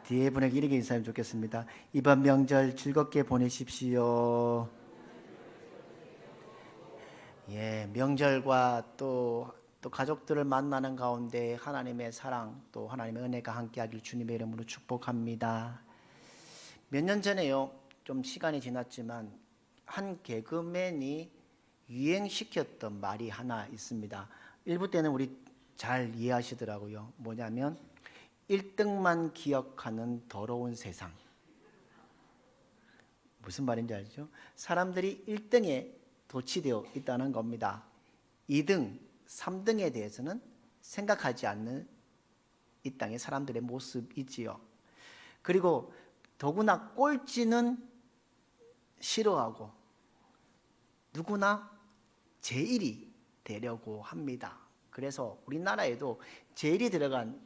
뒤에 분에게 이렇게 인사하면 좋겠습니다. 이번 명절 즐겁게 보내십시오. 예, 명절과 또 가족들을 만나는 가운데 하나님의 사랑 또 하나님의 은혜가 함께하길 주님의 이름으로 축복합니다. 몇 년 전에요, 좀 시간이 지났지만 한 개그맨이 유행시켰던 말이 하나 있습니다. 일부 때는 우리 잘 이해하시더라고요. 뭐냐면 1등만 기억하는 더러운 세상. 무슨 말인지 알죠? 사람들이 1등에 도취되어 있다는 겁니다. 2등, 3등에 대해서는 생각하지 않는 이 땅의 사람들의 모습이지요. 그리고 더구나 꼴찌는 싫어하고 누구나 제1이 되려고 합니다. 그래서 우리나라에도 제1이 들어간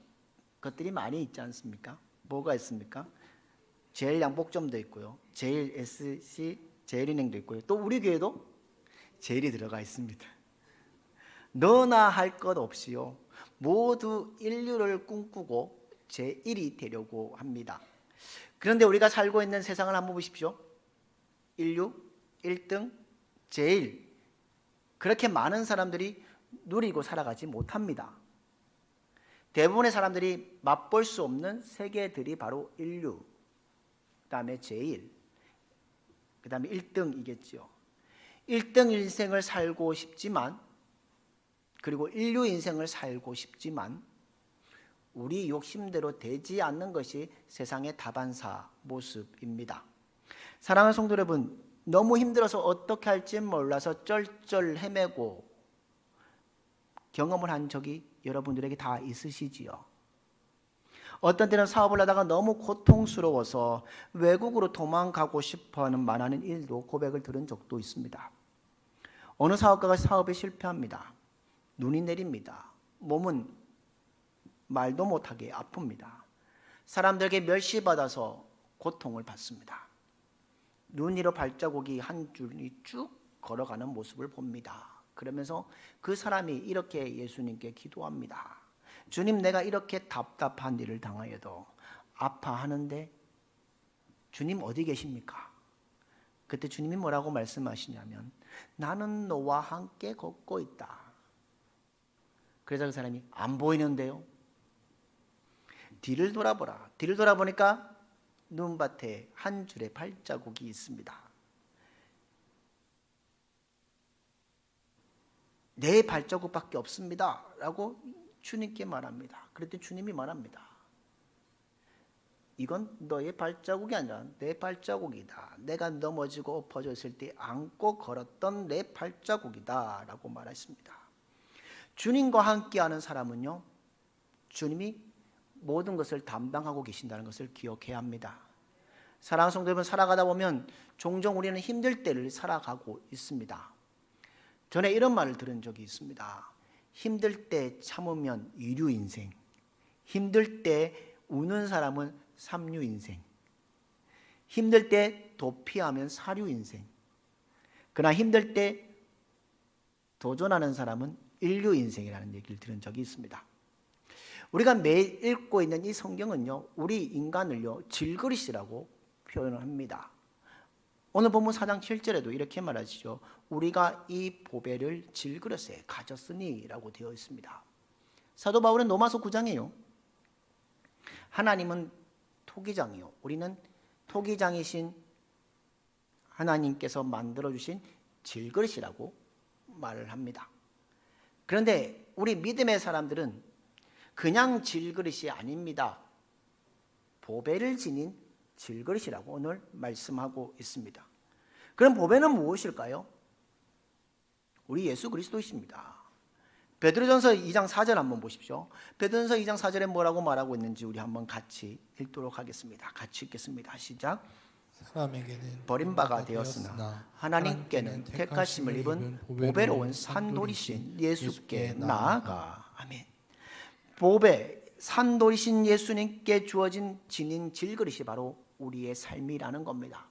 것들이 많이 있지 않습니까? 뭐가 있습니까? 제일양복점도 있고요. 제일SC, 제일은행도 있고요. 또 우리 교회도 제일이 들어가 있습니다. 너나 할 것 없이요, 모두 인류를 꿈꾸고 제1이 되려고 합니다. 그런데 우리가 살고 있는 세상을 한번 보십시오. 인류 1등, 제일, 그렇게 많은 사람들이 누리고 살아가지 못합니다. 대부분의 사람들이 맛볼 수 없는 세계들이 바로 인류, 그 다음에 제일, 그 다음에 1등이겠죠. 1등 인생을 살고 싶지만, 그리고 인류 인생을 살고 싶지만 우리 욕심대로 되지 않는 것이 세상의 다반사 모습입니다. 사랑하는 성도 여러분, 너무 힘들어서 어떻게 할지 몰라서 쩔쩔 헤매고 경험을 한 적이 여러분들에게 다 있으시지요. 어떤 때는 사업을 하다가 너무 고통스러워서 외국으로 도망가고 싶어하는 말하는 일도 고백을 들은 적도 있습니다. 어느 사업가가 사업에 실패합니다. 눈이 내립니다. 몸은 말도 못하게 아픕니다. 사람들에게 멸시받아서 고통을 받습니다. 눈 위로 발자국이 한 줄이 쭉 걸어가는 모습을 봅니다. 그러면서 그 사람이 이렇게 예수님께 기도합니다. 주님, 내가 이렇게 답답한 일을 당하여도 아파하는데 주님 어디 계십니까? 그때 주님이 뭐라고 말씀하시냐면, 나는 너와 함께 걷고 있다. 그래서 그 사람이 안 보이는데요, 뒤를 돌아보라. 뒤를 돌아보니까 눈밭에 한 줄의 발자국이 있습니다. 내 발자국밖에 없습니다 라고 주님께 말합니다. 그랬더니 주님이 말합니다. 이건 너의 발자국이 아니라 내 발자국이다. 내가 넘어지고 엎어졌을 때 안고 걸었던 내 발자국이다 라고 말했습니다. 주님과 함께하는 사람은요, 주님이 모든 것을 담당하고 계신다는 것을 기억해야 합니다. 사랑하는 성도 여러분, 살아가다 보면 종종 우리는 힘들 때를 살아가고 있습니다. 전에 이런 말을 들은 적이 있습니다. 힘들 때 참으면 2류 인생, 힘들 때 우는 사람은 3류 인생, 힘들 때 도피하면 4류 인생, 그러나 힘들 때 도전하는 사람은 1류 인생이라는 얘기를 들은 적이 있습니다. 우리가 매일 읽고 있는 이 성경은요, 우리 인간을요 질그릇이라고 표현을 합니다. 오늘 본문 4장 7절에도 이렇게 말하시죠. 우리가 이 보배를 질그릇에 가졌으니 라고 되어 있습니다. 사도 바울은 로마서 9장이에요. 하나님은 토기장이요, 우리는 토기장이신 하나님께서 만들어주신 질그릇이라고 말을 합니다. 그런데 우리 믿음의 사람들은 그냥 질그릇이 아닙니다. 보배를 지닌 질그릇이라고 오늘 말씀하고 있습니다. 그럼 보배는 무엇일까요? 우리 예수 그리스도이십니다. 베드로전서 2장 4절 한번 보십시오. 베드로전서 2장 4절에 뭐라고 말하고 있는지 우리 한번 같이 읽도록 하겠습니다. 같이 읽겠습니다. 시작. 사람에게는 버림바가 되었으나 하나님께는 택하심을 입은 보배로운 산돌이신 예수께 나아가. 아멘. 보배, 산돌이신 예수님께 주어진 지닌 질그릇이 바로 우리의 삶이라는 겁니다.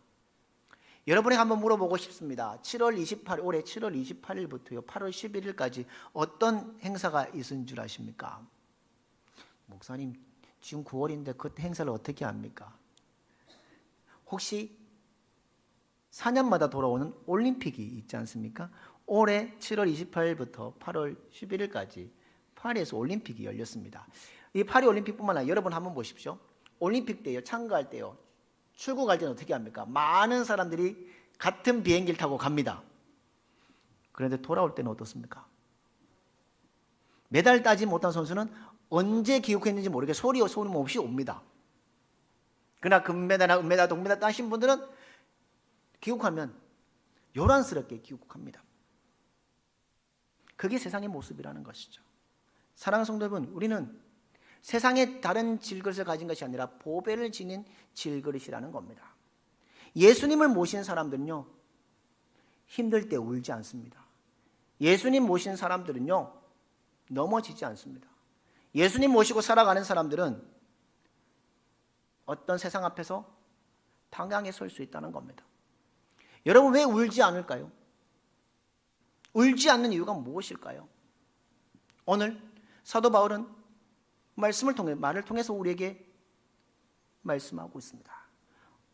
여러분에게 한번 물어보고 싶습니다. 올해 7월 28일부터요 8월 11일까지 어떤 행사가 있은 줄 아십니까? 목사님, 지금 9월인데 그때 행사를 어떻게 합니까? 혹시 4년마다 돌아오는 올림픽이 있지 않습니까? 올해 7월 28일부터 8월 11일까지 파리에서 올림픽이 열렸습니다. 이 파리 올림픽뿐만 아니라 여러분 한번 보십시오. 올림픽 때요, 참가할 때요, 출국할 때는 어떻게 합니까? 많은 사람들이 같은 비행기를 타고 갑니다. 그런데 돌아올 때는 어떻습니까? 메달 따지 못한 선수는 언제 귀국했는지 모르게 소리 없이 옵니다. 그러나 금메달이나 은메달, 동메달 따신 분들은 귀국하면 요란스럽게 귀국합니다. 그게 세상의 모습이라는 것이죠. 사랑하는 성도 여러분, 우리는 세상의 다른 질그릇을 가진 것이 아니라 보배를 지닌 질그릇이라는 겁니다. 예수님을 모신 사람들은요, 힘들 때 울지 않습니다. 예수님 모신 사람들은요, 넘어지지 않습니다. 예수님 모시고 살아가는 사람들은 어떤 세상 앞에서 당당하게 설 수 있다는 겁니다. 여러분, 왜 울지 않을까요? 울지 않는 이유가 무엇일까요? 오늘 사도 바울은 말을 통해서 우리에게 말씀하고 있습니다.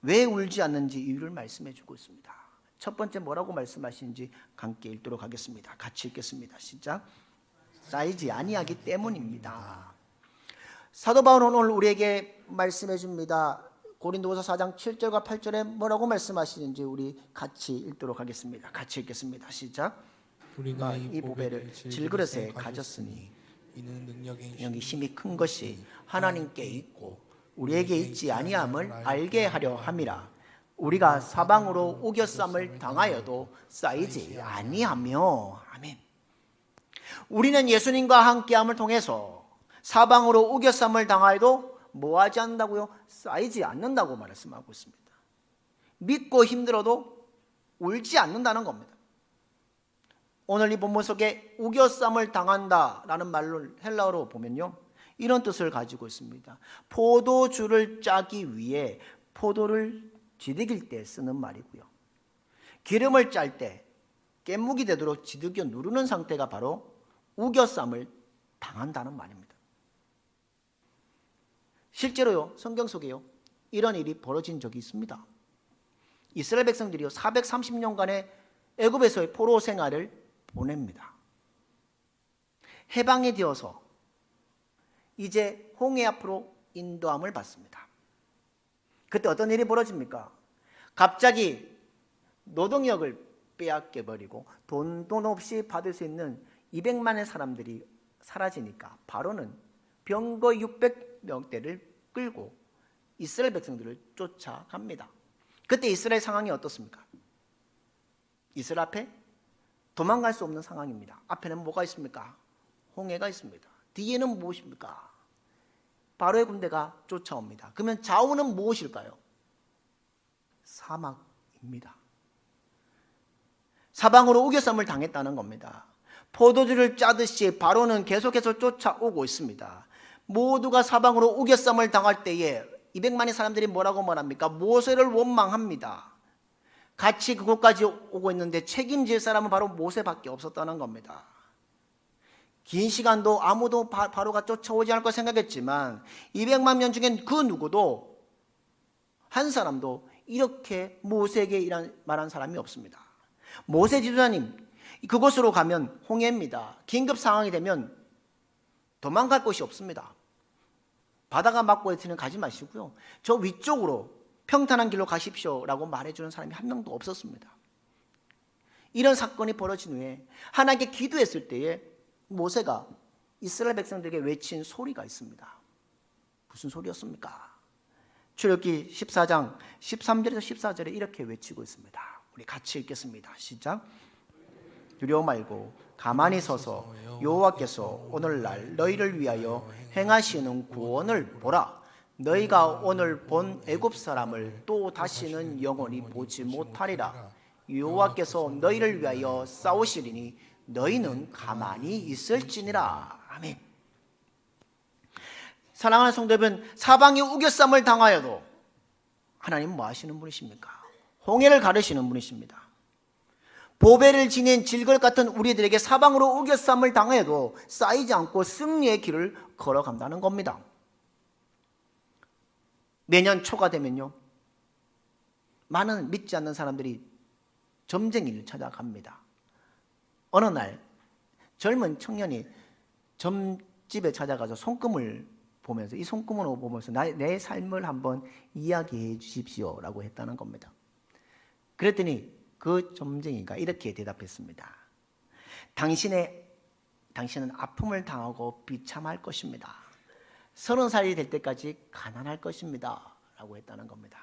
왜 울지 않는지 이유를 말씀해 주고 있습니다. 첫 번째 뭐라고 말씀하시는지 함께 읽도록 하겠습니다. 같이 읽겠습니다. 시작. 쌓이지 아니하기 때문입니다. 사도 바울은 오늘 우리에게 말씀해 줍니다. 고린도후서 4장 7절과 8절에 뭐라고 말씀하시는지 우리 같이 읽도록 하겠습니다. 같이 읽겠습니다. 시작. 우리가 이 보배를 질그릇에 가졌으니 이는 능력이 힘이 큰 것이 하나님께 있고 우리에게 있지 아니함을 알게 하려 함이라. 우리가 사방으로 우겨쌈을 당하여도 쌓이지 아니하며. 아멘. 우리는 예수님과 함께함을 통해서 사방으로 우겨쌈을 당하여도 뭐하지 않는다고요? 쌓이지 않는다고 말씀하고 있습니다. 믿고 힘들어도 울지 않는다는 겁니다. 오늘 이 본문 속에 우겨쌈을 당한다라는 말로 헬라어로 보면요, 이런 뜻을 가지고 있습니다. 포도주를 짜기 위해 포도를 지득일 때 쓰는 말이고요, 기름을 짤 때 깻묵이 되도록 지득여 누르는 상태가 바로 우겨쌈을 당한다는 말입니다. 실제로요, 성경 속에요, 이런 일이 벌어진 적이 있습니다. 이스라엘 백성들이요, 430년간의 애굽에서의 포로 생활을 보냅니다. 해방이 되어서 이제 홍해 앞으로 인도함을 받습니다. 그때 어떤 일이 벌어집니까? 갑자기 노동력을 빼앗겨버리고 돈 없이 받을 수 있는 200만의 사람들이 사라지니까 바로는 병거 600명대를 끌고 이스라엘 백성들을 쫓아갑니다. 그때 이스라엘 상황이 어떻습니까? 이스라엘 앞에 도망갈 수 없는 상황입니다. 앞에는 뭐가 있습니까? 홍해가 있습니다. 뒤에는 무엇입니까? 바로의 군대가 쫓아옵니다. 그러면 좌우는 무엇일까요? 사막입니다. 사방으로 우겨쌈을 당했다는 겁니다. 포도주를 짜듯이 바로는 계속해서 쫓아오고 있습니다. 모두가 사방으로 우겨쌈을 당할 때에 200만의 사람들이 뭐라고 말합니까? 모세를 원망합니다. 같이 그곳까지 오고 있는데 책임질 사람은 바로 모세밖에 없었다는 겁니다. 긴 시간도 아무도 바로가 쫓아오지 않을 거 생각했지만 200만 명 중엔 그 누구도 한 사람도 이렇게 모세에게 말한 사람이 없습니다. 모세 지도자님, 그곳으로 가면 홍해입니다. 긴급 상황이 되면 도망갈 곳이 없습니다. 바다가 막고 있으면 가지 마시고요, 저 위쪽으로 평탄한 길로 가십시오라고 말해주는 사람이 한 명도 없었습니다. 이런 사건이 벌어진 후에 하나님께 기도했을 때에 모세가 이스라엘 백성들에게 외친 소리가 있습니다. 무슨 소리였습니까? 출애굽기 14장 13절에서 14절에 이렇게 외치고 있습니다. 우리 같이 읽겠습니다. 시작. 두려워 말고 가만히 서서 여호와께서 오늘날 너희를 위하여 행하시는 구원을 보라. 너희가 오늘 본 애굽 사람을 또 다시는 영원히 보지 못하리라. 여호와께서 너희를 위하여 싸우시리니 너희는 가만히 있을지니라. 아멘. 사랑하는 성도 여러분, 사방이 우겨쌈을 당하여도 하나님은 뭐 하시는 분이십니까? 홍해를 가르시는 분이십니다. 보배를 지닌 질것 같은 우리들에게 사방으로 우겨쌈을 당해도 쌓이지 않고 승리의 길을 걸어간다는 겁니다. 매년 초가 되면요, 많은 믿지 않는 사람들이 점쟁이를 찾아갑니다. 어느 날 젊은 청년이 점집에 찾아가서 손금을 보면서, 이 손금을 보면서 내 삶을 한번 이야기해 주십시오 라고 했다는 겁니다. 그랬더니 그 점쟁이가 이렇게 대답했습니다. 당신은 아픔을 당하고 비참할 것입니다. 30살이 될 때까지 가난할 것입니다 라고 했다는 겁니다.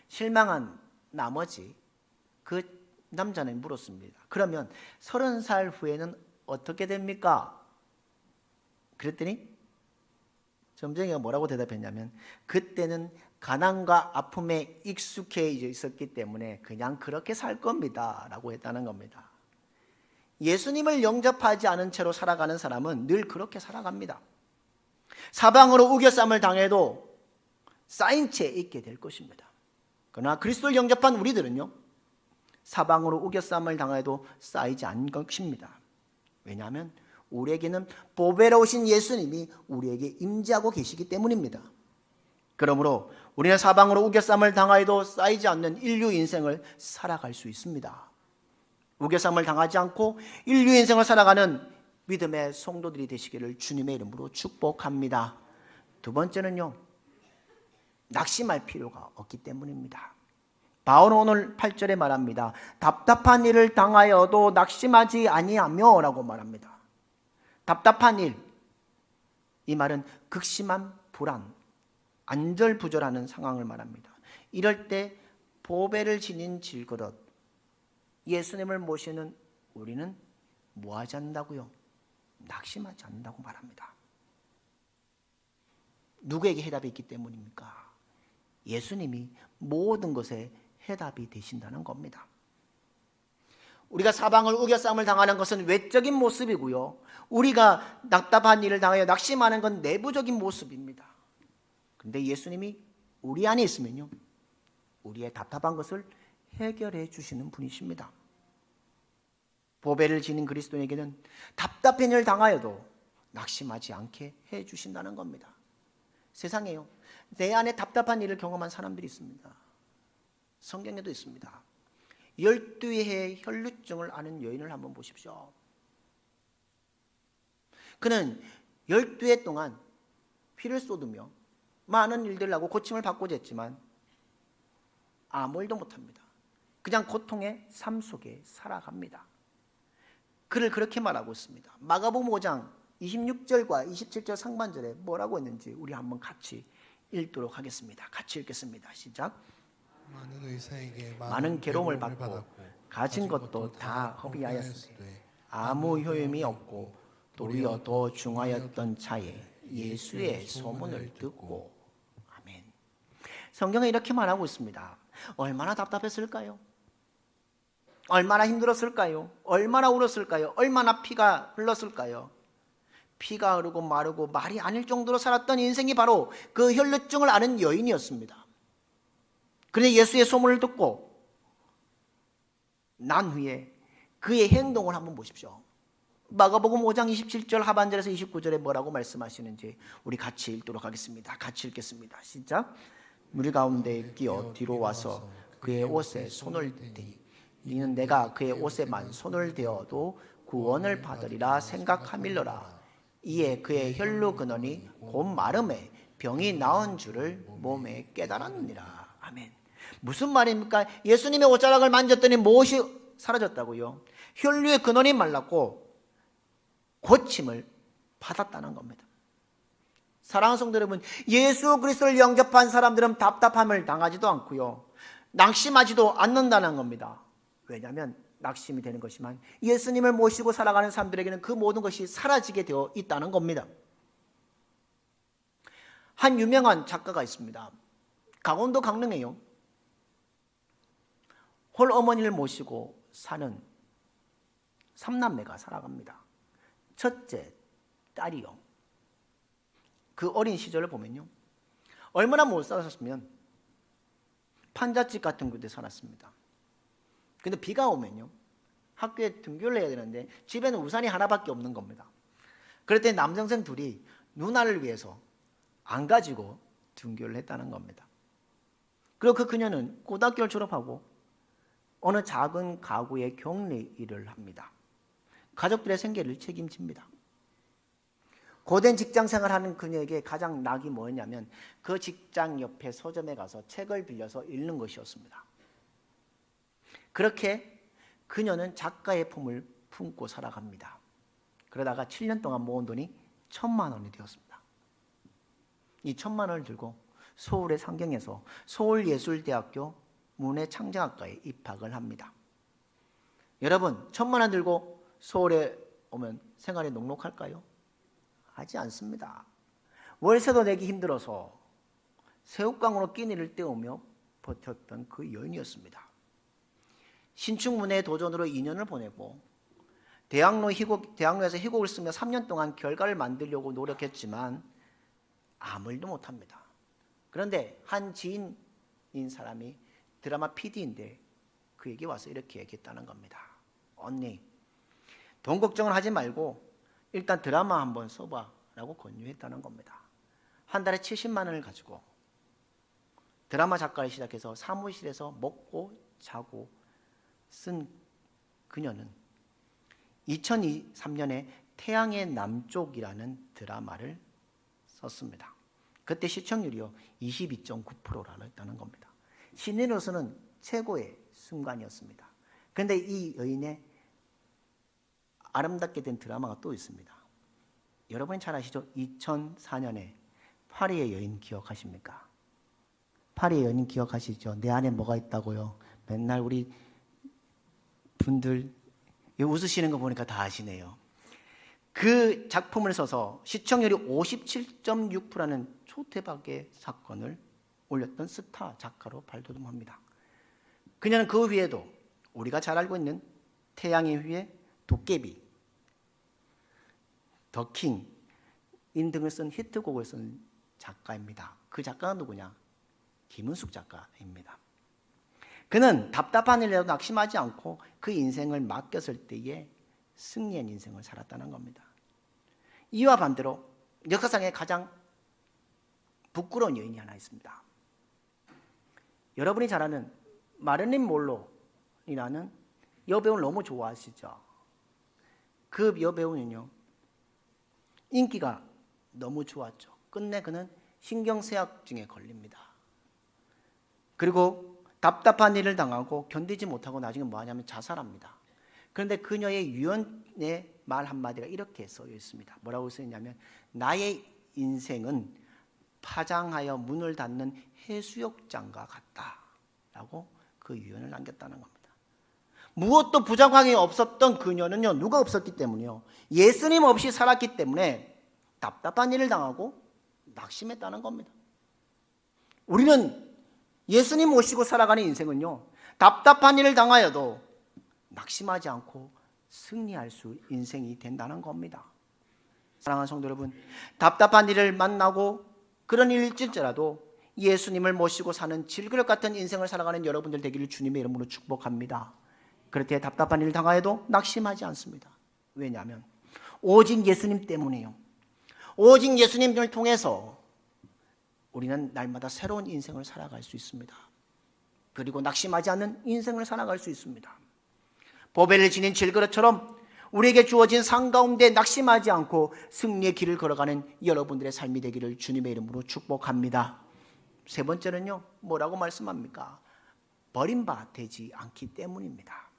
실망한 나머지 그 남자는 물었습니다. 그러면 30살 후에는 어떻게 됩니까? 그랬더니 점쟁이가 뭐라고 대답했냐면, 그때는 가난과 아픔에 익숙해져 있었기 때문에 그냥 그렇게 살 겁니다 라고 했다는 겁니다. 예수님을 영접하지 않은 채로 살아가는 사람은 늘 그렇게 살아갑니다. 사방으로 우겨쌈을 당해도 쌓인 채 있게 될 것입니다. 그러나 그리스도를 영접한 우리들은요, 사방으로 우겨쌈을 당해도 쌓이지 않은 것입니다. 왜냐하면 우리에게는 보배로우신 예수님이 우리에게 임재하고 계시기 때문입니다. 그러므로 우리는 사방으로 우겨쌈을 당하여도 쌓이지 않는 인류 인생을 살아갈 수 있습니다. 우겨쌈을 당하지 않고 인류 인생을 살아가는 믿음의 성도들이 되시기를 주님의 이름으로 축복합니다. 두 번째는요, 낙심할 필요가 없기 때문입니다. 바울은 오늘 8절에 말합니다. 답답한 일을 당하여도 낙심하지 아니하며 라고 말합니다. 답답한 일, 이 말은 극심한 불안, 안절부절하는 상황을 말합니다. 이럴 때 보배를 지닌 질그릇, 예수님을 모시는 우리는 뭐하지 않는다고요? 낙심하지 않는다고 말합니다. 누구에게 해답이 있기 때문입니까? 예수님이 모든 것에 해답이 되신다는 겁니다. 우리가 사방을 우겨쌈을 당하는 것은 외적인 모습이고요, 우리가 답답한 일을 당하여 낙심하는 건 내부적인 모습입니다. 그런데 예수님이 우리 안에 있으면요, 우리의 답답한 것을 해결해 주시는 분이십니다. 보배를 지닌 그리스도인에게는 답답한 일을 당하여도 낙심하지 않게 해 주신다는 겁니다. 세상에요, 내 안에 답답한 일을 경험한 사람들이 있습니다. 성경에도 있습니다. 12해의 혈루증을 앓은 여인을 한번 보십시오. 그는 12해 동안 피를 쏟으며 많은 일들을 하고 고침을 받고자 했지만 아무 일도 못합니다. 그냥 고통의 삶 속에 살아갑니다. 그를 그렇게 말하고 있습니다. 마가복음 5장 26절과 27절 상반절에 뭐라고 했는지 우리 한번 같이 읽도록 하겠습니다. 같이 읽겠습니다. 시작. 많은 의사에게 많은 괴로움을 받고 가진 것도 다 허비하였으되 아무 효용이 없고 도리어 더 중하였던 차에 예수의 소문을 듣고. 아멘. 성경에 이렇게 말하고 있습니다. 얼마나 답답했을까요? 얼마나 힘들었을까요? 얼마나 울었을까요? 얼마나 피가 흘렀을까요? 피가 흐르고 마르고 말이 아닐 정도로 살았던 인생이 바로 그 혈루증을 앓은 여인이었습니다. 그런데 예수의 소문을 듣고 난 후에 그의 행동을 한번 보십시오. 마가복음 5장 27절 하반절에서 29절에 뭐라고 말씀하시는지 우리 같이 읽도록 하겠습니다. 같이 읽겠습니다. 시작. 무리 가운데 끼어 뒤로 와서 그의 옷에 손을 대니 이는 내가 그의 옷에만 손을 대어도 구원을 받으리라 생각하밀러라. 이에 그의 혈루 근원이 곧 마름에 병이 나은 줄을 몸에 깨달았느니라. 아멘. 무슨 말입니까? 예수님의 옷자락을 만졌더니 무엇이 사라졌다고요? 혈루의 근원이 말랐고 고침을 받았다는 겁니다. 사랑하는 성도 여러분, 예수 그리스도를 영접한 사람들은 답답함을 당하지도 않고요, 낙심하지도 않는다는 겁니다. 왜냐하면 낙심이 되는 것이지만 예수님을 모시고 살아가는 사람들에게는 그 모든 것이 사라지게 되어 있다는 겁니다. 한 유명한 작가가 있습니다. 강원도 강릉에요, 홀어머니를 모시고 사는 3남매가 살아갑니다. 첫째 딸이요, 그 어린 시절을 보면요, 얼마나 못 살았으면 판잣집 같은 곳에 살았습니다. 근데 비가 오면요, 학교에 등교를 해야 되는데 집에는 우산이 하나밖에 없는 겁니다. 그럴 때 남동생 둘이 누나를 위해서 안 가지고 등교를 했다는 겁니다. 그리고 그 그녀는 고등학교를 졸업하고 어느 작은 가구의 격리 일을 합니다. 가족들의 생계를 책임집니다. 고된 직장 생활하는 그녀에게 가장 낙이 뭐였냐면 그 직장 옆에 서점에 가서 책을 빌려서 읽는 것이었습니다. 그렇게 그녀는 작가의 품을 품고 살아갑니다. 그러다가 7년 동안 모은 돈이 1,000만 원이 되었습니다. 이 1,000만 원을 들고 서울의 상경에서 서울예술대학교 문해창작학과에 입학을 합니다. 여러분, 1,000만 원 들고 서울에 오면 생활이 녹록할까요? 하지 않습니다. 월세도 내기 힘들어서 새우깡으로 끼니를 때우며 버텼던 그 여인이었습니다. 신축문예 도전으로 2년을 보내고 대학로에서 희곡을 쓰며 3년 동안 결과를 만들려고 노력했지만 아무 일도 못합니다. 그런데 한 지인인 사람이 드라마 PD인데 그에게 와서 이렇게 얘기했다는 겁니다. 언니, 돈 걱정을 하지 말고 일단 드라마 한번 써봐 라고 권유했다는 겁니다. 한 달에 70만 원을 가지고 드라마 작가를 시작해서 사무실에서 먹고 자고 쓴 그녀는 2003년에 태양의 남쪽이라는 드라마를 썼습니다. 그때 시청률이요 22.9%라는 겁니다. 신인으로서는 최고의 순간이었습니다. 그런데 이 여인의 아름답게 된 드라마가 또 있습니다. 여러분이 잘 아시죠? 2004년에 파리의 여인 기억하십니까? 파리의 여인 기억하시죠? 내 안에 뭐가 있다고요? 맨날 우리 분들 웃으시는 거 보니까 다 아시네요. 그 작품을 써서 시청률이 57.6%라는 초대박의 사건을 올렸던 스타 작가로 발돋움합니다. 그녀는 그 위에도 우리가 잘 알고 있는 태양의 위에 도깨비, 더킹 등을 쓴 히트곡을 쓴 작가입니다. 그 작가가 누구냐? 김은숙 작가입니다. 그는 답답한 일에도 낙심하지 않고 그 인생을 맡겼을 때에 승리한 인생을 살았다는 겁니다. 이와 반대로 역사상에 가장 부끄러운 여인이 하나 있습니다. 여러분이 잘 아는 마릴린 몰로이라는 여배우를 너무 좋아하시죠? 그 여배우는요 인기가 너무 좋았죠. 끝내 그는 신경쇠약증에 걸립니다. 그리고 답답한 일을 당하고 견디지 못하고 나중에 뭐 하냐면 자살합니다. 그런데 그녀의 유언의 말 한마디가 이렇게 써 있습니다. 뭐라고 써 있냐면 나의 인생은 파장하여 문을 닫는 해수욕장과 같다 라고 그 유언을 남겼다는 겁니다. 무엇도 부정함이 없었던 그녀는요 누가 없었기 때문이요 예수님 없이 살았기 때문에 답답한 일을 당하고 낙심했다는 겁니다. 우리는 예수님 모시고 살아가는 인생은요 답답한 일을 당하여도 낙심하지 않고 승리할 수 인생이 된다는 겁니다. 사랑하는 성도 여러분, 답답한 일을 만나고 그런 일일지라도 예수님을 모시고 사는 질그릇 같은 인생을 살아가는 여러분들 되기를 주님의 이름으로 축복합니다. 그렇게 답답한 일을 당하여도 낙심하지 않습니다. 왜냐하면 오직 예수님 때문이에요. 오직 예수님을 통해서 우리는 날마다 새로운 인생을 살아갈 수 있습니다. 그리고 낙심하지 않는 인생을 살아갈 수 있습니다. 보배를 지닌 질그릇처럼 우리에게 주어진 상 가운데 낙심하지 않고 승리의 길을 걸어가는 여러분들의 삶이 되기를 주님의 이름으로 축복합니다. 세 번째는요 뭐라고 말씀합니까? 버림받지 않기 때문입니다.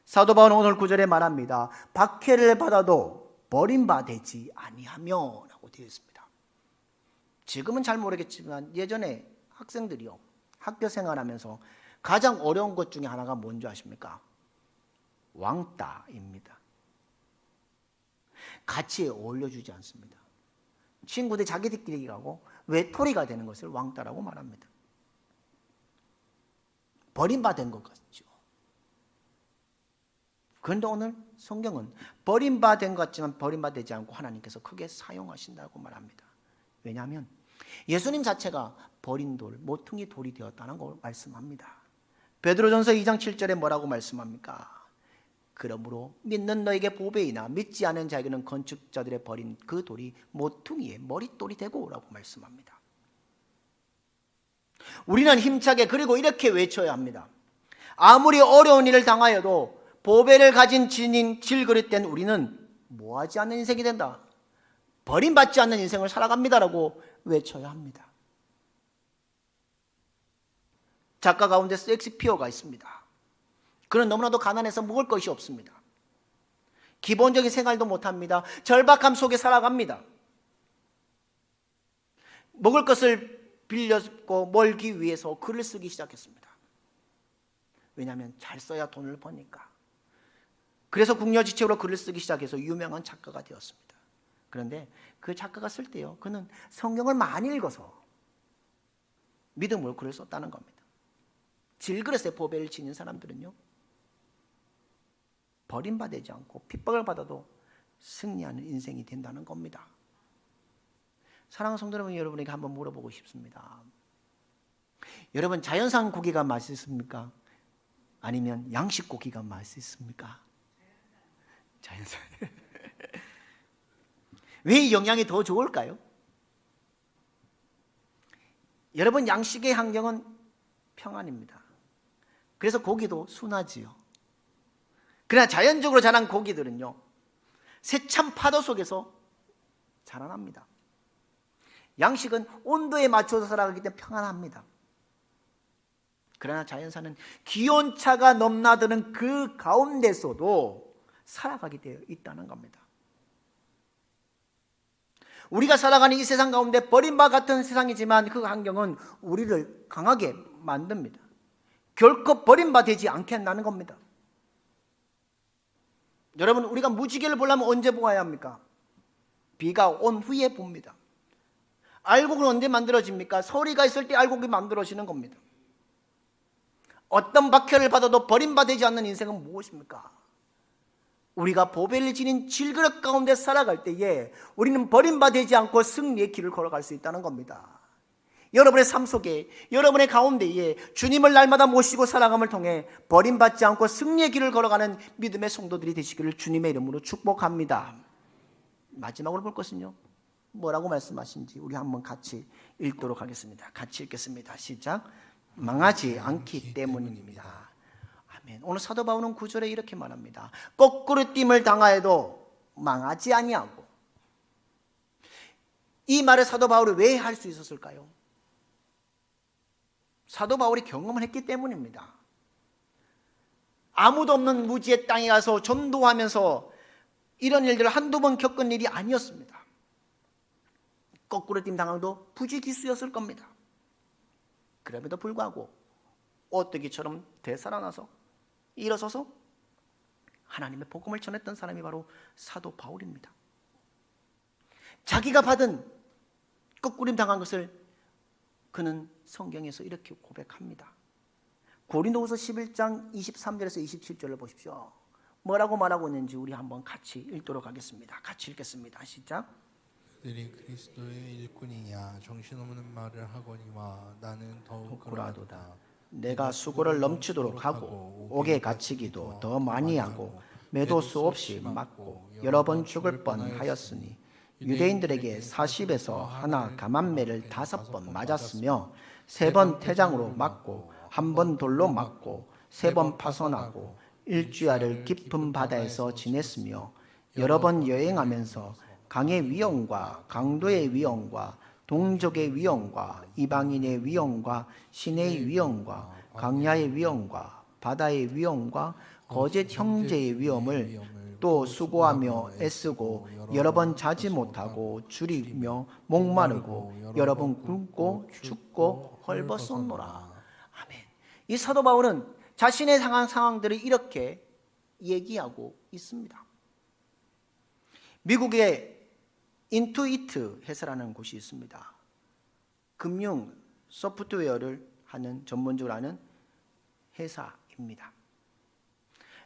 사도 바울은 오늘 9절에 말합니다. 박해를 받아도 버림받지 아니하며 라고 되어 있습니다. 지금은 잘 모르겠지만 예전에 학생들이요 학교 생활하면서 가장 어려운 것 중에 하나가 뭔지 아십니까? 왕따입니다. 같이 어울려주지 않습니다. 친구들이 자기들끼리 가고 외톨이가 되는 것을 왕따라고 말합니다. 버림받은 것 같죠. 그런데 오늘 성경은 버림받은 것 같지만 버림받지 않고 하나님께서 크게 사용하신다고 말합니다. 왜냐하면 예수님 자체가 버린 돌, 모퉁이 돌이 되었다는 걸 말씀합니다. 베드로전서 2장 7절에 뭐라고 말씀합니까? 그러므로 믿는 너에게 보배이나 믿지 않은 자에게는 건축자들의 버린 그 돌이 모퉁이의 머릿돌이 되고 라고 말씀합니다. 우리는 힘차게 그리고 이렇게 외쳐야 합니다. 아무리 어려운 일을 당하여도 보배를 가진 진인 질그릇된 우리는 뭐하지 않는 인생이 된다. 버림받지 않는 인생을 살아갑니다라고 외쳐야 합니다. 작가 가운데 섹스피어가 있습니다. 그는 너무나도 가난해서 먹을 것이 없습니다. 기본적인 생활도 못합니다. 절박함 속에 살아갑니다. 먹을 것을 빌렸고 멀기 위해서 글을 쓰기 시작했습니다. 왜냐하면 잘 써야 돈을 버니까. 그래서 궁여지책으로 글을 쓰기 시작해서 유명한 작가가 되었습니다. 그런데 그 작가가 쓸 때요, 그는 성경을 많이 읽어서 믿음으로 글을 썼다는 겁니다. 질그릇에 보배를 지닌 사람들은요, 버림받지 않고 핍박을 받아도 승리하는 인생이 된다는 겁니다. 사랑하는 성도 여러분, 여러분에게 한번 물어보고 싶습니다. 여러분, 자연산 고기가 맛있습니까? 아니면 양식 고기가 맛있습니까? 자연산. 왜 영양이 더 좋을까요? 여러분, 양식의 환경은 평안입니다. 그래서 고기도 순하지요. 그러나 자연적으로 자란 고기들은요, 세찬 파도 속에서 자라납니다. 양식은 온도에 맞춰서 살아가기 때문에 평안합니다. 그러나 자연산은 기온차가 넘나드는 그 가운데서도 살아가게 되어 있다는 겁니다. 우리가 살아가는 이 세상 가운데 버림바 같은 세상이지만 그 환경은 우리를 강하게 만듭니다. 결코 버림받지 않게 한다는 겁니다. 여러분, 우리가 무지개를 보려면 언제 보아야 합니까? 비가 온 후에 봅니다. 알곡은 언제 만들어집니까? 서리가 있을 때 알곡이 만들어지는 겁니다. 어떤 박해를 받아도 버림받지 않는 인생은 무엇입니까? 우리가 보배를 지닌 질그릇 가운데 살아갈 때에 우리는 버림받지 않고 승리의 길을 걸어갈 수 있다는 겁니다. 여러분의 삶 속에, 여러분의 가운데에 주님을 날마다 모시고 살아감을 통해 버림받지 않고 승리의 길을 걸어가는 믿음의 성도들이 되시기를 주님의 이름으로 축복합니다. 마지막으로 볼 것은요, 뭐라고 말씀하신지 우리 한번 같이 읽도록 하겠습니다. 같이 읽겠습니다. 시작. 망하지 않기 때문입니다. 아멘. 오늘 사도 바울은 9절에 이렇게 말합니다. 거꾸로 됨을 당하여도 망하지 아니하고. 이 말을 사도 바울이 왜 할 수 있었을까요? 사도 바울이 경험을 했기 때문입니다. 아무도 없는 무지의 땅에 가서 전도하면서 이런 일들을 한두 번 겪은 일이 아니었습니다. 거꾸로 뛴 당황도 부지기수였을 겁니다. 그럼에도 불구하고 오뜨기처럼 되살아나서 일어서서 하나님의 복음을 전했던 사람이 바로 사도 바울입니다. 자기가 받은 거꾸림 당한 것을 그는 성경에서 이렇게 고백합니다. 고린도후서 11장 23절에서 27절을 보십시오. 뭐라고 말하고 있는지 우리 한번 같이 읽도록 하겠습니다. 같이 읽겠습니다. 시작. 그들이 그리스도의 일꾼이냐 정신없는 말을 하거니와 나는 더욱 그러하도다. 내가 수고를 넘치도록 하고 옥에 갇히기도 더 많이 하고 매도 수 없이 맞고 여러 번 죽을 뻔하였으니 유대인들에게 40에서 하나 감한매를 5번 맞았으며 3번 태장으로 맞고 1번 돌로 맞고 3번 파손하고 일주야를 깊은 바다에서 지냈으며 여러 번 여행하면서 강의 위험과 강도의 위험과 동족의 위험과 이방인의 위험과 신의 위험과 강야의 위험과 바다의 위험과 거짓 형제의 위험을 또 수고하며 애쓰고 여러 번 자지 못하고 줄이며 목마르고 여러 번 굶고 죽고 헐벗었노라. 아멘. 이 사도 바울은 자신의 상황들을 이렇게 얘기하고 있습니다. 미국의 인투이트 회사라는 곳이 있습니다. 금융 소프트웨어를 하는 전문적으로 하는 회사입니다.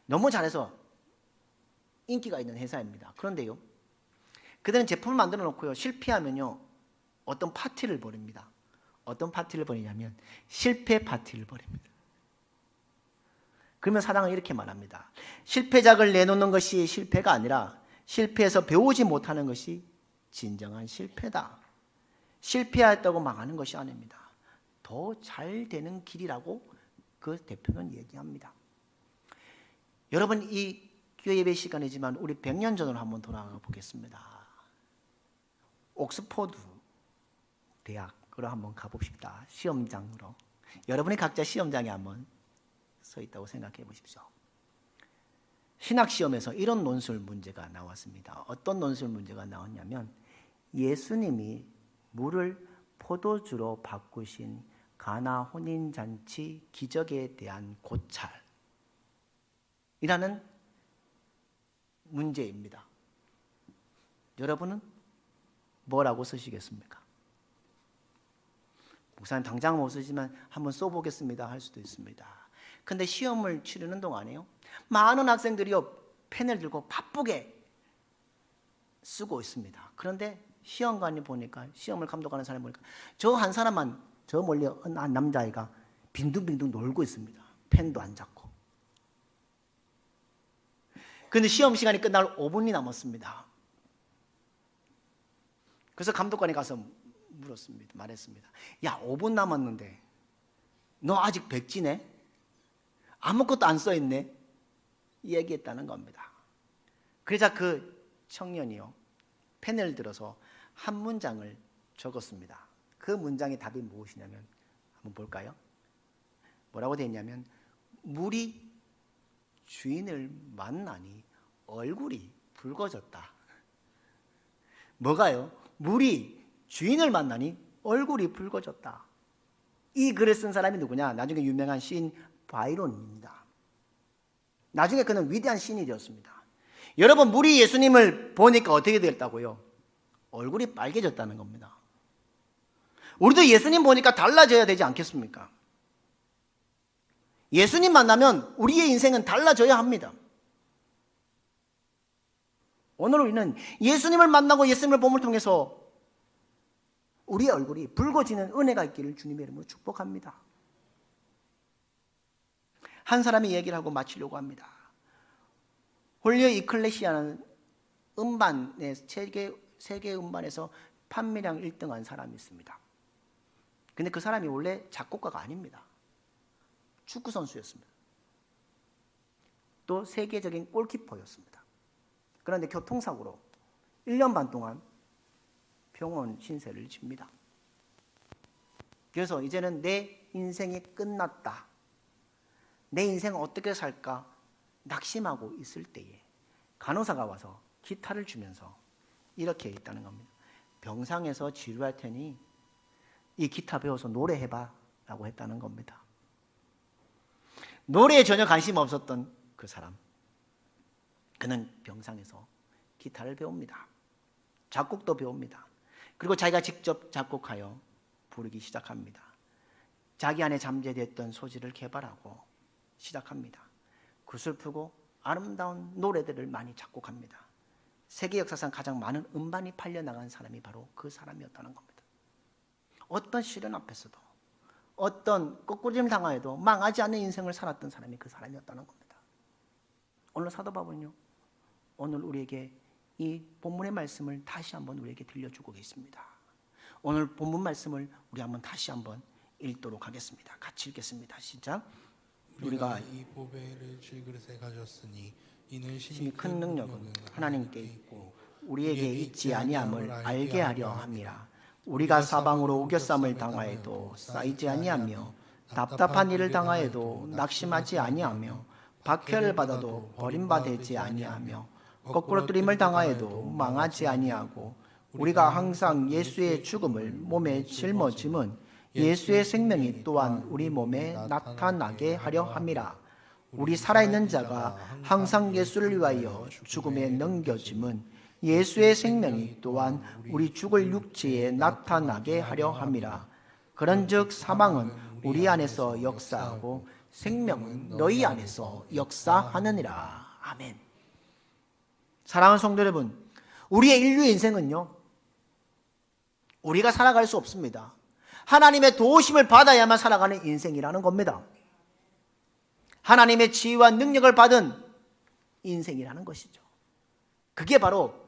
너무 잘해서 인기가 있는 회사입니다. 그런데요, 그들은 제품을 만들어 놓고요, 실패하면요 어떤 파티를 벌입니다. 어떤 파티를 벌이냐면 실패 파티를 벌입니다. 그러면 사랑은 이렇게 말합니다. 실패작을 내놓는 것이 실패가 아니라 실패해서 배우지 못하는 것이 진정한 실패다. 실패했다고 망하는 것이 아닙니다. 더 잘 되는 길이라고 그 대표는 얘기합니다. 여러분, 이 교회 예배 시간이지만 우리 100년 전으로 한번 돌아가 보겠습니다. 옥스포드 대학으로 한번 가봅시다. 시험장으로. 여러분이 각자 시험장에 한번 서 있다고 생각해 보십시오. 신학시험에서 이런 논술 문제가 나왔습니다. 어떤 논술 문제가 나왔냐면 예수님이 물을 포도주로 바꾸신 가나 혼인잔치 기적에 대한 고찰이라는 문제입니다. 여러분은 뭐라고 쓰시겠습니까? 목사님 당장 못 쓰지만 한번 써보겠습니다 할 수도 있습니다. 근데 시험을 치르는 동안에요, 많은 학생들이요 펜을 들고 바쁘게 쓰고 있습니다. 그런데 시험관이 보니까, 시험을 감독하는 사람이 보니까 저 한 사람만, 저 멀리 한 남자아이가 빈둥빈둥 놀고 있습니다. 펜도 안 잡고. 근데 시험 시간이 끝날 5분이 남았습니다. 그래서 감독관이 가서 물었습니다. 말했습니다. 야, 5분 남았는데 너 아직 백지네? 아무것도 안 써있네? 얘기했다는 겁니다. 그러자 그 청년이요 펜을 들어서 한 문장을 적었습니다. 그 문장의 답이 무엇이냐면, 한번 볼까요? 뭐라고 되어 있냐면, 물이 주인을 만나니 얼굴이 붉어졌다. 뭐가요? 물이 주인을 만나니 얼굴이 붉어졌다. 이 글을 쓴 사람이 누구냐? 나중에 유명한 시인 바이론입니다. 나중에 그는 위대한 시인이 되었습니다. 여러분, 물이 예수님을 보니까 어떻게 됐다고요? 얼굴이 빨개졌다는 겁니다. 우리도 예수님 보니까 달라져야 되지 않겠습니까? 예수님 만나면 우리의 인생은 달라져야 합니다. 오늘 우리는 예수님을 만나고 예수님을 봄을 통해서 우리의 얼굴이 붉어지는 은혜가 있기를 주님의 이름으로 축복합니다. 한 사람이 얘기를 하고 마치려고 합니다. 홀리오 이클레시아는 음반의 세계 음반에서 판매량 1등한 사람이 있습니다. 근데 그 사람이 원래 작곡가가 아닙니다. 축구 선수였습니다. 또 세계적인 골키퍼였습니다. 그런데 교통사고로 1년 반 동안 병원 신세를 집니다. 그래서 이제는 내 인생이 끝났다, 내 인생은 어떻게 살까 낙심하고 있을 때에 간호사가 와서 기타를 주면서 이렇게 있다는 겁니다. 병상에서 치료할 테니 이 기타 배워서 노래해봐 라고 했다는 겁니다. 노래에 전혀 관심 없었던 그 사람, 그는 병상에서 기타를 배웁니다. 작곡도 배웁니다. 그리고 자기가 직접 작곡하여 부르기 시작합니다. 자기 안에 잠재됐던 소질을 개발하고 시작합니다. 구슬프고 아름다운 노래들을 많이 작곡합니다. 세계 역사상 가장 많은 음반이 팔려나간 사람이 바로 그 사람이었다는 겁니다. 어떤 시련 앞에서도, 어떤 거꾸짐을 당하여도 망하지 않는 인생을 살았던 사람이 그 사람이었다는 겁니다. 오늘 사도 바울은요, 오늘 우리에게 이 본문의 말씀을 다시 한번 우리에게 들려주고 계십니다. 오늘 본문 말씀을 우리 한번 다시 한번 읽도록 하겠습니다. 같이 읽겠습니다. 시작. 우리가 이 보배를 질그릇에 가졌으니 이는 심히 큰 능력은 하나님께 있고 우리에게 있지 아니함을 알게 하려 함이라. 우리가 사방으로 우겨쌈을 당하여도 쌓이지 아니하며 답답한 일을 당하여도 낙심하지 아니하며 박해를 받아도 버림받지 아니하며 거꾸로 뜨림을 당하여도 망하지 아니하고 우리가 항상 예수의 죽음을 몸에 짊어짐은 예수의 생명이 또한 우리 몸에 나타나게 하려 함이라. 우리 살아있는 자가 항상 예수를 위하여 죽음에 넘겨짐은 예수의 생명이 또한 우리 죽을 육체에 나타나게 하려 함이라. 그런즉 사망은 우리 안에서 역사하고 생명은 너희 안에서 역사하느니라. 아멘. 사랑하는 성도 여러분, 우리의 인류 인생은요, 우리가 살아갈 수 없습니다. 하나님의 도우심을 받아야만 살아가는 인생이라는 겁니다. 하나님의 지혜와 능력을 받은 인생이라는 것이죠. 그게 바로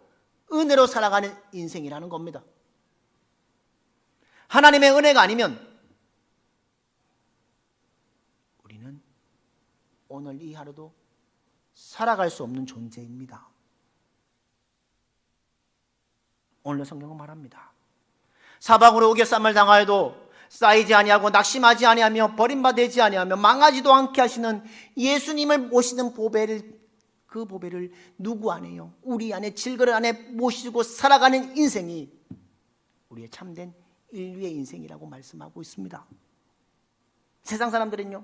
은혜로 살아가는 인생이라는 겁니다. 하나님의 은혜가 아니면 오늘 이 하루도 살아갈 수 없는 존재입니다. 오늘 성경은 말합니다. 사방으로 우겨쌈을 당하여도 쌓이지 아니하고 낙심하지 아니하며 버림받지 아니하며 망하지도 않게 하시는 예수님을 모시는 보배를, 그 보배를 누구 안에요? 우리 안에 질그릇 안에 모시고 살아가는 인생이 우리의 참된 인류의 인생이라고 말씀하고 있습니다. 세상 사람들은요,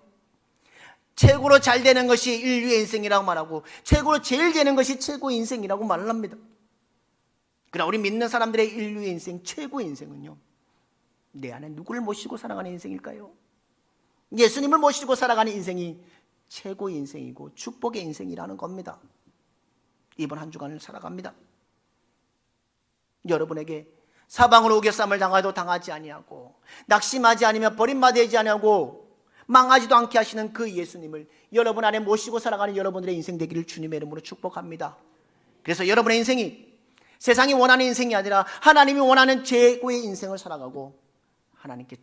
최고로 잘 되는 것이 인류의 인생이라고 말하고 최고로 제일 되는 것이 최고의 인생이라고 말을 합니다. 그러나 우리 믿는 사람들의 인류의 인생, 최고의 인생은요, 내 안에 누구를 모시고 살아가는 인생일까요? 예수님을 모시고 살아가는 인생이 최고의 인생이고 축복의 인생이라는 겁니다. 이번 한 주간을 살아갑니다. 여러분에게 사방으로 우겨쌈을 당하도 당하지 아니하고 낙심하지 아니며 버림받지 아니하고 망하지도 않게 하시는 그 예수님을 여러분 안에 모시고 살아가는 여러분들의 인생 되기를 주님의 이름으로 축복합니다. 그래서 여러분의 인생이 세상이 원하는 인생이 아니라 하나님이 원하는 최고의 인생을 살아가고 하나님께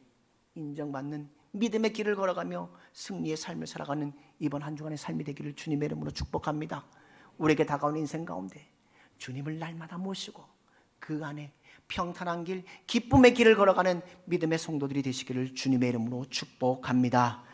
인정받는 믿음의 길을 걸어가며 승리의 삶을 살아가는 이번 한 주간의 삶이 되기를 주님의 이름으로 축복합니다. 우리에게 다가오는 인생 가운데 주님을 날마다 모시고 그 안에 평탄한 길, 기쁨의 길을 걸어가는 믿음의 성도들이 되시기를 주님의 이름으로 축복합니다.